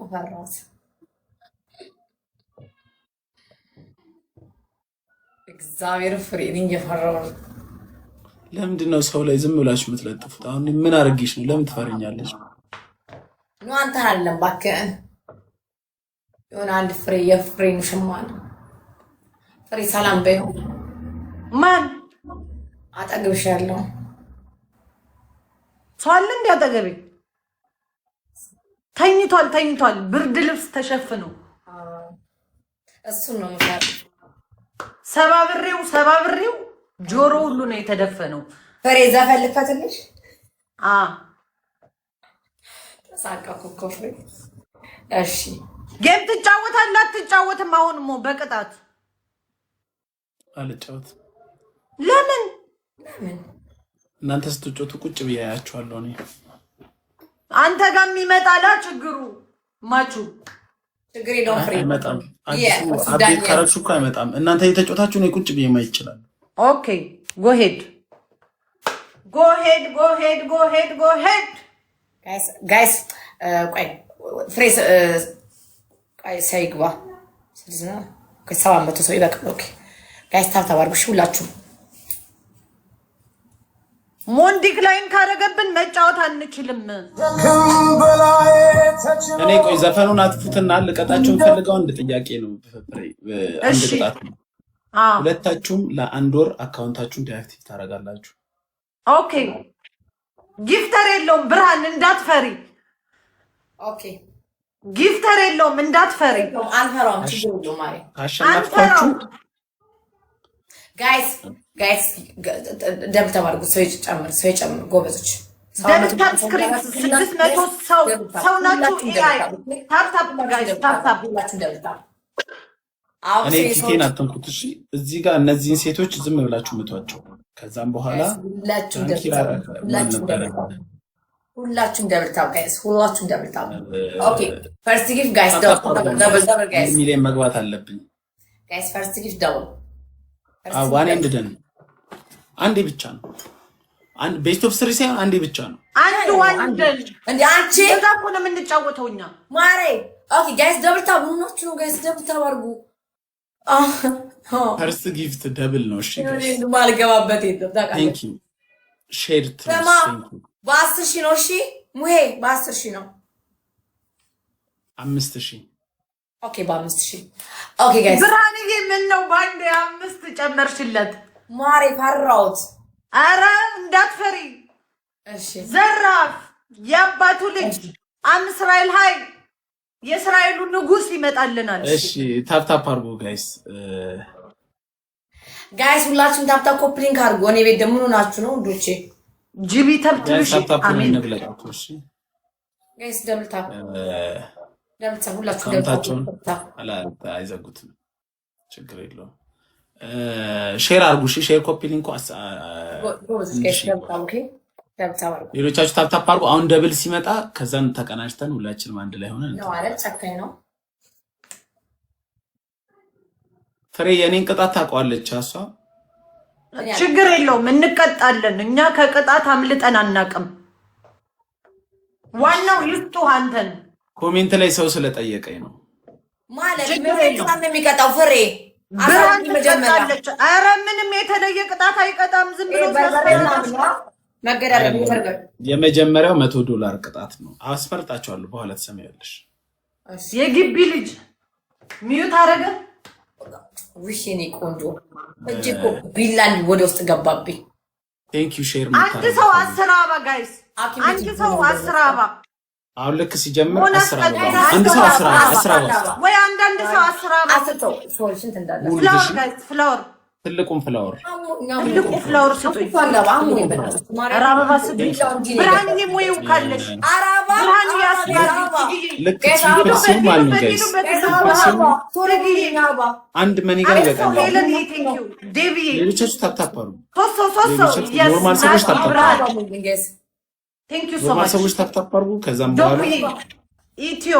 ፈራሁት። እግዚአብሔር ፍሬ ነኝ እየፈራሁ ነው። ለምንድነው ሰው ላይ ዝም ብላችሁ የምትለጥፉት? አሁን ምን አርግሽ ነው? ለምን ትፈርኛለሽ? ነው አንተ አይደለም እባክህ። የሆነ አንድ ፍሬ የፍሬን ሽማን ፍሬ ሰላም በይው። ማን አጠገብሽ ያለው ሰው አለ እንዴ? አጠገቤ ተኝቷል። ብርድ ልብስ ተሸፍኖ እሱን ነው ማለት ሰባብሬው ጆሮ ሁሉ ነው የተደፈነው። ፍሬ ዘፈን ልክፈትልሽ? ተሳቀኩ እኮ ፍሬ። እሺ ጌም ትጫወታለህ አትጫወትም? አሁንሞ በቅጣት አልጫወት። ለምን እናንተ ስትጮቱ ቁጭ ብዬ አያችኋለሁ። እኔ አንተ ጋር የሚመጣላ ችግሩ ማቹ ችግር የለውም ፍሬ አይመጣም። አቤት ካረክሱ እኮ አይመጣም። እናንተ እየተጮታችሁ ነው ቁጭ ብዬ ማየት ይችላል። ኦኬ ጎ ሄድ ጋይስ ቆይ ፍሬ ቆይ ሳይግባ ስለዚህ ከሰባ መቶ ሰው ይበቃል። ኦኬ ጋይስ ታብታባርጉሽ ሁላችሁ ሞንዲክ ላይን ካረገብን መጫወት አንችልም። እኔ ቆይ ዘፈኑን አጥፉትና ልቀጣችሁ ፈልገው አንድ ጥያቄ ነው። አንድ ቅጣት ነው። ሁለታችሁም ለአንድ ወር አካውንታችሁን ዲአክቲቭ ታረጋላችሁ። ኦኬ ጊፍተር የለውም ብርሃን እንዳትፈሪ። ኦኬ ጊፍተር የለውም እንዳትፈሪ። አልፈራም ችግር የለውም ማለት አሸናፊታችሁ ጋይስ ደብል ተባርጉ። ሰው ይጨምር ጎበዞች። ደብል ታፕ ስክሪን 600 ሰው ናችሁ። ኤአይ ታፕ ጋይስ ታፕ ደብል ታፕ እኔ ፊቴን አትንኩት እሺ። እዚህ ጋር እነዚህን ሴቶች ዝም ብላችሁ ምቷቸው። ከዛም በኋላ ሁላችሁም ደብል ታፕ ጋይስ፣ ሁላችሁም ደብል ታፕ። ኦኬ ፈርስት ጊፍት ጋይስ ደብል ጋይስ ሚሊየን መግባት አለብኝ ጋይስ። ፈርስት ጊፍት ደብል ዋን ኤንድ ደን አንዴ ብቻ ነው። አንድ ቤስት ኦፍ 3 ሳይሆን አንዴ ብቻ ነው። አንድ ዋንድ እንዴ አንቺ እዛ እኮ ነው የምንጫወተው እኛ ማሬ። ኦኬ ጋይስ ደብል ታፕ ሁላችሁ ነው ጋይስ ደብል ታፕ አድርጉ። ፈርስት ጊፍት ደብል ነው። እሺ ጋይስ ማልገባበት የለም ታውቃለህ። ቴንክ ዩ ሼር ተማ በ10,000 ነው። እሺ ሙሄ በ10,000 ነው። 5,000 ኦኬ በ5,000 ኦኬ ጋይስ። ብርሃንዬ ምን ነው ባንዴ 5 ጨመርሽለት? ማሬ ፈራሁት። አረ እንዳትፈሪ። እሺ ዘራፍ የአባቱ ልጅ እስራኤል ሃይ የእስራኤሉ ንጉስ ይመጣልናል። እሺ ታፕ ታፕ አድርጉ ጋይስ። ሁላችሁም ታፕ ታፕ ኮፕሊንግ አድርጉ። እኔ ቤት ደግሞ ናችሁ ነው እንዶቼ ጂቢ ተብትሽ አሜን ነግላችሁ። እሺ ጋይስ ደብል ታፕ ሁላችሁም ደብል ታፕ አይዘጉትም፣ ችግር የለውም። ሼር አድርጉ። እሺ ሼር ኮፒ ሊንኩ ሌሎቻችሁ ታፕ ታፕ አድርጉ። አሁን ደብል ሲመጣ ከዛን ተቀናጅተን ሁላችንም አንድ ላይ ሆነን ነው አይደል? ጨካኝ ነው ፍሬ። የኔን ቅጣት ታውቀዋለች እሷ። ችግር የለውም እንቀጣለን። እኛ ከቅጣት አምልጠን አናውቅም። ዋናው ይስጡ አንተን ኮሜንት ላይ ሰው ስለጠየቀኝ ነው ማለት ምን የሚቀጣው ፍሬ ብርሃን ትቀጣለች። ኧረ ምንም የተለየ ቅጣት አይቀጣም። ዝም ብሎ መገዳደል የመጀመሪያው $100 ቅጣት ነው። አስፈርጣቸዋለሁ በኋላ ትሰማያለሽ። የግቢ ልጅ ሚዩት አረገ። ውሽኔ ቆንጆ እጅኮ ቢላል ወደ ውስጥ ገባብኝ። ቴንክ ዩ ሼር አንድ ሰው 10 አበባ ጋይስ፣ አንድ ሰው 10 አበባ። አሁን ልክ ሲጀምር 10 አበባ አንድ ሰው 10 አበባ ወይ አንዳንድ ሰው 10 አበባ። አስቶ ሶልሽን እንዳለ ፍላወር ጋይስ፣ ፍላወር ትልቁም ፍላወር ስጡኝ። ኧረ አበባ ስጡኝ። ብርሃንዬ ሞየው ካለሽ ብርሃን ያስጋልኝ። ልክ ሲም ማለት ነው ጋይስ። አንድ መኒ ጋር ይበቃኛል። ሄለን ቴንክ ዩ ዴቪዬ። ሌሎቻችሁ ታፕ ታፕ አድርጉ። ሶስት ኖርማል ሰዎች ታፕ ታፕ አድርጉ። ቴንክ ዩ ሶ ኖርማል ማች ሰዎች ታፕ ታፕ አድርጉ። ከዛም በኋላ ኢትዮ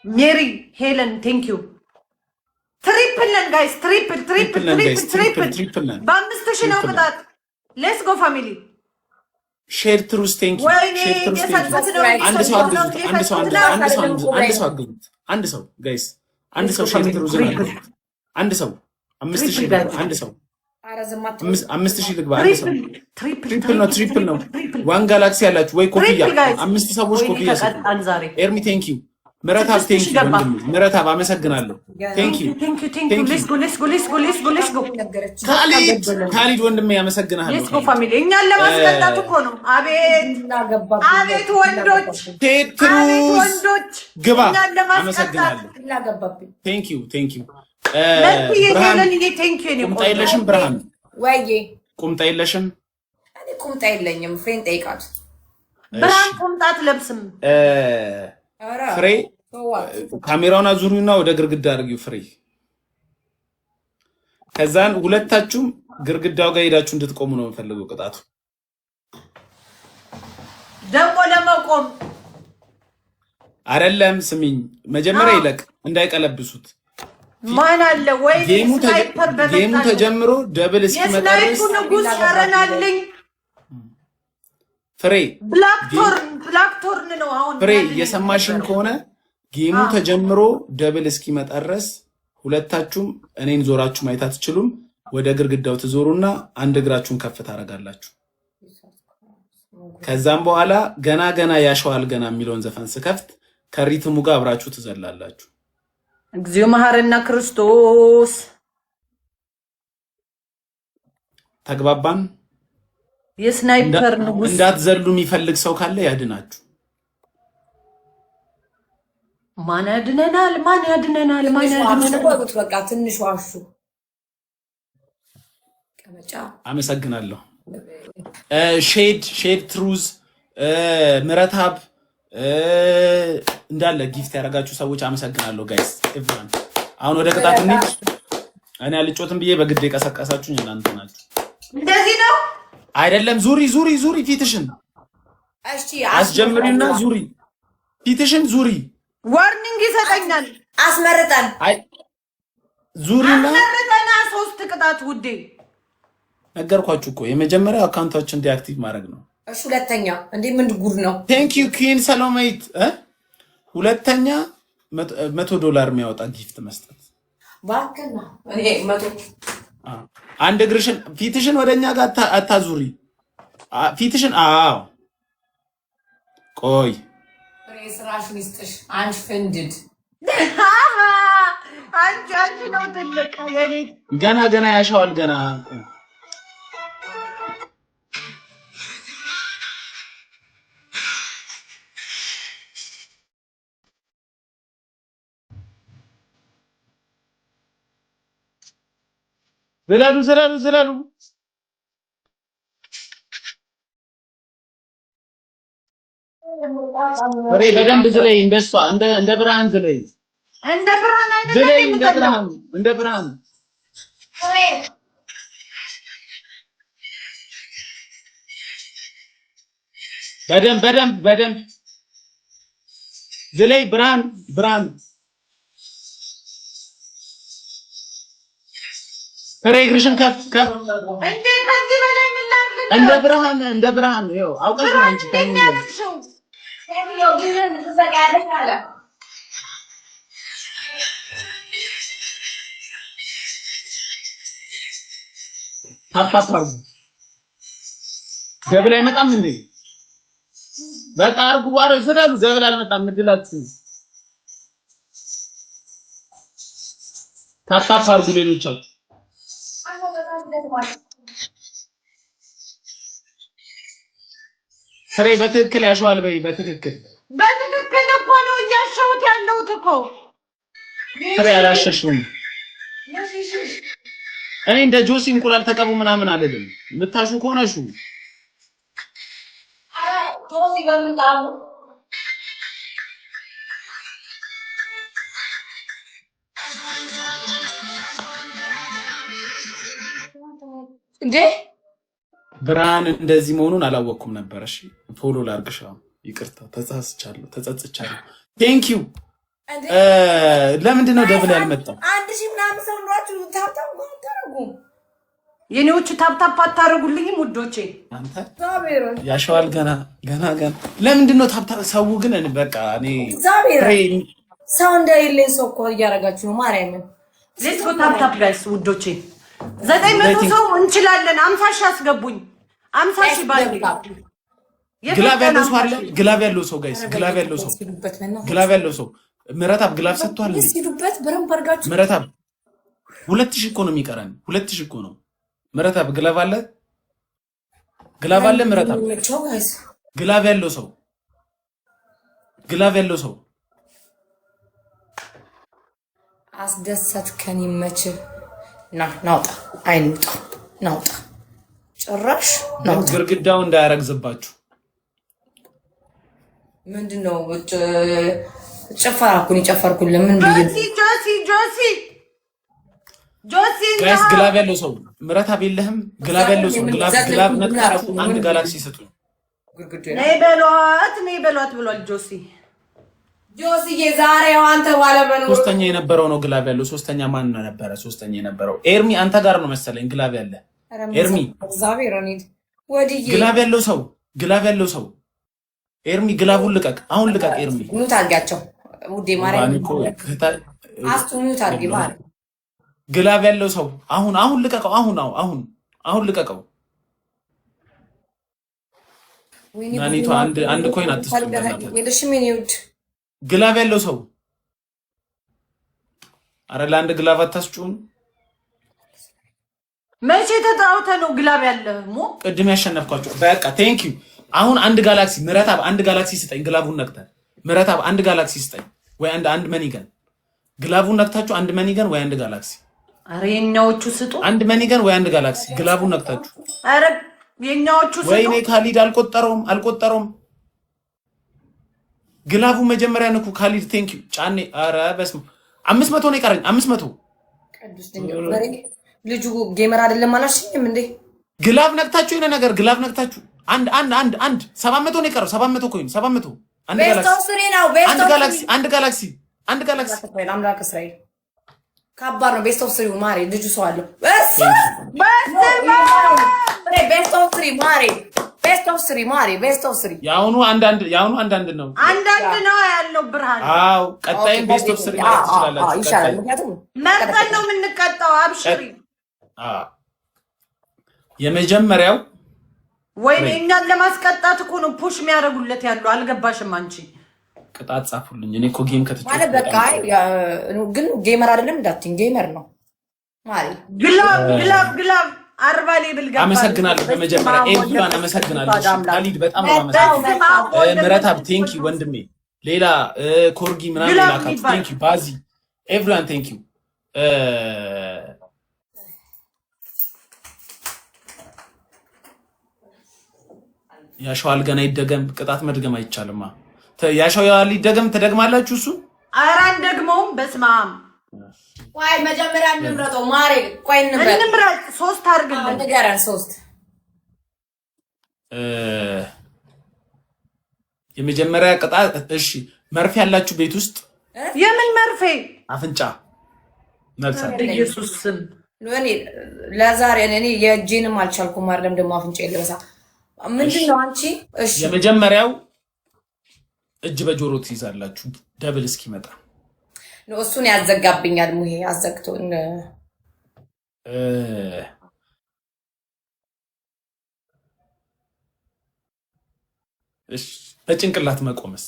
ሜሪ ሄለን ቴንክ ዩ። ትሪፕል ነን ጋይስ፣ ትሪፕል ነን። በ5,000 ነው ቅጣት። ሌትስ ጎ ፋሚሊ ሼር ትሩዝ ቴንክ ዩ ሼር ትሩዝ ቴንክ ዩ አንድ ሰው አግዙት አንድ ሰው ጋይስ አንድ ሰው ሼር ትሩዝ አንድ ሰው 5000 አንድ ሰው 5000 ልግባ አንድ ሰው ትሪፕል ነው ዋን ጋላክሲ ያላችሁ ወይ ኮፍያ 5 ሰዎች ኮፍያ ኤርሚ ቴንክ ዩ ምረታብ ቴንክ ዩ ወንድም ምረታብ አመሰግናለሁ ቴንክ ዩ ሌትስ ጎ ካሊድ ወንድሜ ያመሰግናለሁ ሌትስ ጎ ፋሚሊ እኛን ለማስቀጣት እኮ ነው አቤት ወንዶች ግባ አመሰግናለሁ ቴንክ ዩ ቁምጣ የለሽም ብርሃን ወይዬ ቁምጣ የለሽም እኔ ቁምጣ የለኝም ፍሬን ጠይቃት ብርሃን ቁምጣ አትለብስም ፍሬ ካሜራውን አዙሪውና ወደ ግርግዳ አድርጊው ፍሬ ከዛን ሁለታችሁም ግርግዳው ጋር ሄዳችሁ እንድትቆሙ ነው የምፈልገው ቅጣቱ ደግሞ ለመቆም አይደለም ስሚኝ መጀመሪያ ይለቅ እንዳይቀለብሱት ማን አለ ወይ ስናይፐር ጌሙ ተጀምሮ ደብል እስኪመጣ ድረስ ንጉስ ያረናልኝ ፍሬ ብላክቶርን ነው አሁን ፍሬ የሰማሽን ከሆነ ጌሙ ተጀምሮ ደብል እስኪመጣ ድረስ ሁለታችሁም እኔን ዞራችሁ ማየት አትችሉም ወደ ግርግዳው ትዞሩና አንድ እግራችሁን ከፍ ታረጋላችሁ ከዛም በኋላ ገና ያሸዋል ገና የሚለውን ዘፈን ስከፍት ከሪትሙ ጋር አብራችሁ ትዘላላችሁ እግዚኦ መሐረና ክርስቶስ ተግባባን የስናይፐር ንጉስ እንዳትዘሉ የሚፈልግ ሰው ካለ ያድናችሁ ማን ያድነናል በቃ ትንሽ ዋሹ ከመጫ አመሰግናለሁ ሼድ ትሩዝ ምረታብ እንዳለ ጊፍት ያደረጋችሁ ሰዎች አመሰግናለሁ ጋይስ ኤቭሪዋን አሁን ወደ ቅጣት እንሂድ እኔ አልጮትም ብዬ በግድ የቀሰቀሳችሁኝ እናንተ ናችሁ እንደዚህ ነው አይደለም ዙሪ ፊትሽን እሺ አስጀምሪና ዙሪ ፊትሽን ዙሪ ዋርኒንግ ይሰጠኛል አስመርጠን አይ ዙሪና 3 ቅጣት ውዴ ነገርኳችሁ እኮ የመጀመሪያው አካውንታችን ዲአክቲቭ ማድረግ ነው እሺ ሁለተኛ እንዴ ምን ጉድ ነው ቴንክ ዩ ኪን ሰሎሜት ሁለተኛ $100 የሚያወጣ ጊፍት መስጠት ባከና እኔ 100 አንድ እግርሽን ፊትሽን ወደኛ ጋር አታዙሪ ፊትሽን አዎ ቆይ ስራሽ ሚስጥሽ አንቺ ፍንድድ አንቺ ነው ትልቅ የኔ ገና ያሻዋል ገና ዝለሉ ፍሬ በደንብ ዝለይ እንደሷ እንደ ብርሃን ዝለይ እንደ ብርሃን አይደለም እንደ ብርሃን በደንብ ዝለይ ብርሃን ፍሬ እግርሽን ከፍ እንዴ ከዚህ በላይ ምን ላድርግ እንደ ብርሃን ይኸው አውቀሽ ነው አንቺ ታፋፋው ደብል አይመጣም እንዴ በቃ አርጉ ዋረ ዘላሉ ደብል አልመጣም ምድላችሁ ታፋፋ አርጉ ሌሎቻችሁ ፍሬ በትክክል ያሸዋል በይ በትክክል እኮ ነው እያሸሁት ያለሁት እኮ ፍሬ አላሸሽውም እኔ እንደ ጆሲ እንቁላል ተቀቡ ምናምን አይደለም ምታሹ ከሆነሹ ጆሲ በምንጣው እንዴ ብርሃን እንደዚህ መሆኑን አላወቅኩም ነበር እሺ ፎሎ ላርግሽ ይቅርታ ተጸጽቻለሁ ቴንክ ዩ ለምንድን ነው ደብል ያልመጣው አንድ ሺህ ምናምን ሰው ነው ታውታው ታረጉ የኔዎቹ ታፕታፕ አታረጉልኝም ውዶቼ? አንተ ያሸዋል ገና ለምንድን ነው ታፕታፕ? ሰው ግን በቃ እኔ ሰው እንደሌለኝ ሰው እኮ እያደረጋችሁ ነው። ማርያምን ሌትስ ጎ ታፕታፕ ጋይስ ውዶቼ 900 ሰው እንችላለን። 50 ሺህ አስገቡኝ። 50 ሺህ ባል ግላብ ያለው ሰው አለ። ግላብ ያለው ሰው ጋይስ ግላብ ያለው ሰው ምረታብ ግላብ ሰጥቷል። ሲዱበት በረም በርጋችሁ ምረታብ 2000 እኮ ነው የሚቀረን። 2000 እኮ ነው ምረታብ። ግላብ አለ ምረታብ። ግላብ ያለው ሰው አስደሰትከን። ይመች ናውጣ አይንውጣ ናውጣ ጭራሽ ናውጣ። ግርግዳው እንዳያረግዝባችሁ። ምንድነው ጨፈራኩኝ ጨፈርኩኝ። ለምን ጆሲ ጋይስ ግላብ ያለው ሰው ምረታብ የለህም? ግላብ ያለው ሰው ግላብ ነጥታችሁ አንድ ጋላክሲ ስጡኝ። ነይ በሏት ብሏል ጆሲ። ዛሬ አንተ ባለበሉ ሶስተኛ የነበረው ነው ግላብ ያለው። ሶስተኛ ማን ነበረ? ሶስተኛ የነበረው ኤርሚ አንተ ጋር ነው መሰለኝ። ግላብ ያለ ኤርሚ ግላብ ያለው ሰው ኤርሚ ግላቡን ልቀቅ፣ አሁን ልቀቅ። ኤርሚ ኑት አድርጋቸው ውዴ ማርያም አስቱ ኑት አድርጊ ማለት ግላብ ያለው ሰው አሁን ልቀቀው። አሁን ልቀቀው። ናኒቶ አንድ ኮይን አትስጡ። ግላብ ያለው ሰው አረ ለአንድ ግላብ አታስጩን። መቼ ተጣውተ ነው ግላብ ያለ ሞ ቅድም ያሸነፍኳቸው። በቃ ቴንክ ዩ። አሁን አንድ ጋላክሲ ምረታብ አንድ ጋላክሲ ስጠኝ። ግላቡን ነክተህ ምረታብ አንድ ጋላክሲ ስጠኝ ወይ አንድ መኒገን። ግላቡን ነክታችሁ አንድ መኒገን ወይ አንድ ጋላክሲ። አረ የኛዎቹ ስጡ። አንድ መኒገን ወይ አንድ ጋላክሲ። ግላቡን ነክታችሁ አረ የኛዎቹ ስጡ። ወይኔ ካሊድ አልቆጠረውም። ግላቡ መጀመሪያ ንኩ። ካሊድ ቴንክ ዩ ጫኔ። አረ በስመ 500 ነው የቀረኝ። 500 ቅዱስ ድንገት ልጁ ጌመር አይደለም አላልሽኝም እንዴ? ግላብ ነክታችሁ የሆነ ነገር ግላብ ነክታችሁ አንድ 700 ነው የቀረው። 700 ኮይን 700 አንድ ጋላክሲ አምላክ እስራኤል ከባድ ነው። ቤስት ኦፍ 3 ማሪ ልጁ ሰው አለው። ቤስት ኦፍ 3 ያውኑ አንዳንድ ነው ያለው ብርሃን። አዎ ቀጣይም ቤስት ኦፍ 3 ማለት ትችላላችሁ። ይሻላል ምክንያቱም መርጠን ነው የምንቀጣው። አብሽሪ የመጀመሪያው ወይኔ እኛን ለማስቀጣት እኮ ነው ፑሽ የሚያደርጉለት ያለው። አልገባሽም አንቺ? ቅጣት ጻፉልኝ። እኔ እኮ ጌም ከተጫወተ ማለት በቃ ግን ጌመር አይደለም እንዳትኝ፣ ጌመር ነው ማለት ግላብ 40 ሌብል ገባ። አመሰግናለሁ። በመጀመሪያ ኤቭሪዋን አመሰግናለሁ። ካሊድ በጣም ነው አመሰግናለሁ። ምረታብ ቴንክ ዩ ወንድሜ። ሌላ ኮርጊ ምናምን ላካት ቴንክ ዩ። ባዚ ኤቭሪዋን ቴንክ ዩ። ያሸዋል ገና ይደገም። ቅጣት መድገም አይቻልማ። ያሸዋል ይደገም። ትደግማላችሁ እሱ ኧረ አንደግመውም። በስመ አብ ቆይ መጀመሪያ እንምረጠው። ማሬ ቆይ እንምረጥ። 3 አድርግልን። ንገረን 3 የመጀመሪያ ቅጣት። እሺ መርፌ ያላችሁ ቤት ውስጥ የምን መርፌ? አፍንጫ ነብሳ ኢየሱስ ስም ለኔ ለዛሬ እኔ የእጄንም አልቻልኩም። አይደለም ደግሞ አፍንጫ ይለበሳ ምንድነው አንቺ? እሺ የመጀመሪያው እጅ በጆሮ ትይዛላችሁ ደብል እስኪመጣ ነው። እሱን ያዘጋብኛል። ሙሄ አዘግቶ እሺ በጭንቅላት መቆምስ?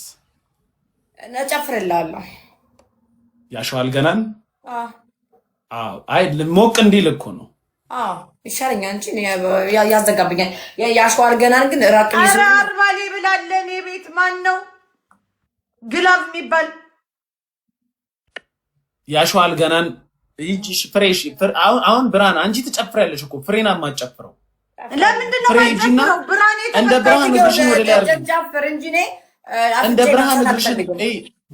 እጨፍርልሃለሁ። ያሸዋል ገናን አይ ሞቅ እንዲል እኮ ነው። ይሻለኛል እንጂ ያዘጋብኛል። ያሸዋል ገናን ግን ራቅ ይዙ። ኧረ 40 ሌብል አለ እኔ ቤት። ማን ነው ግላብ የሚባል? ያሸዋል ገናን ይቺ ፍሬሽ አሁን ብርሃን አንቺ ትጨፍሪያለሽ እኮ ፍሬና ማጨፍረው ለምንድን ነው ማጨፍረው? ብርሃን እንደ ብርሃን እግርሽን ወደ ላይ አድርጊ። ጨፍር እንጂ ነኝ እንደ ብርሃን እግርሽን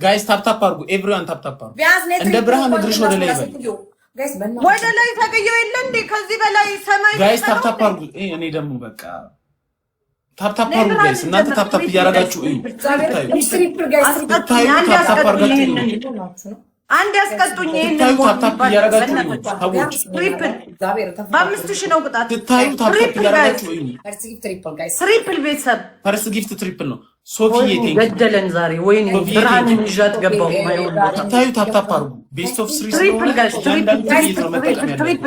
ጋይስ ታፕ አድርጉ። ኤቭሪዋን ታፕ አድርጉ። እንደ ብርሃን እግርሽ ወደ ላይ ይበል። ወደ ላይ ተቀየው የለ እንዴ? ከዚህ በላይ ሰማይ ጋይስ ታፕ አድርጉ። እኔ ደግሞ በቃ ታፕ አድርጉ ጋይስ። እናንተ ታፕ እያደረጋችሁ እዩ። አንድ ያስቀጡኝ። ይሄን ታፕ እያደረጋችሁ ሰዎች በ5000 ነው ቅጣት። ትታዩ ታፕ እያደረጋችሁ ትሪፕል ቤተሰብ ፈርስት ጊፍት ትሪፕል ነው። ሶፊዬ ገደለን ዛሬ። ወይኔ ብርሃንን ይዣት ገባው። ትታዩ ታፕ አድርጉ። ቤስት ኦፍ 3 ትሪፕል ጋይስ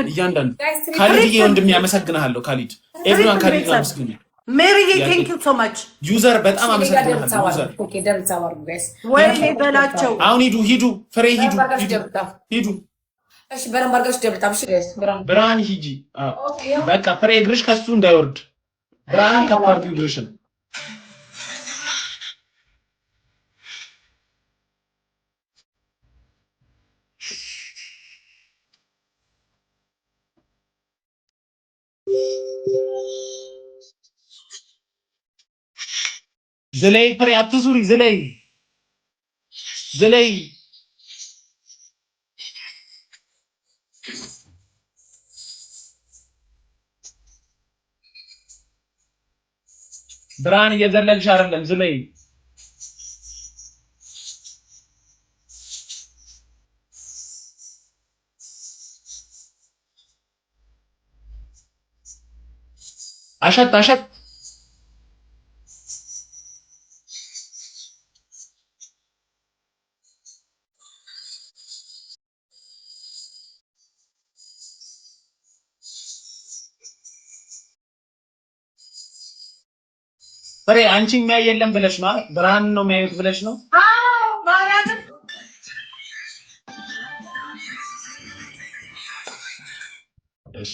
እያንዳንዱ ካሊድ ወንድም ያመሰግናለሁ። ካሊድ ኤቭሪዋን ካሊድ አመስግኑ። ሜሪ ቴንክ ዩ ሶ ማች ዩዘር በጣም አመሰግናለሁ። ዩዘር ወይኔ በላቸው። አሁን ሂዱ ፍሬ ሂዱ። እሺ በረም ባርጋሽ ደብጣም። እሺ ጋይስ ብርሃን ሂጂ። በቃ ፍሬ እግርሽ ከሱ እንዳይወርድ ብርሃን ከማርዱ እግርሽን ዝለይ ፍሬ አትዙሪ። ዝለይ ብርሃን እየዘለልሽ አይደለም። ዝለይ አሸት ፍሬ አንቺ የሚያይ የለም ብለሽ ነው። ብርሃን ነው የሚያዩት ብለሽ ነው። አዎ ማርያም እሺ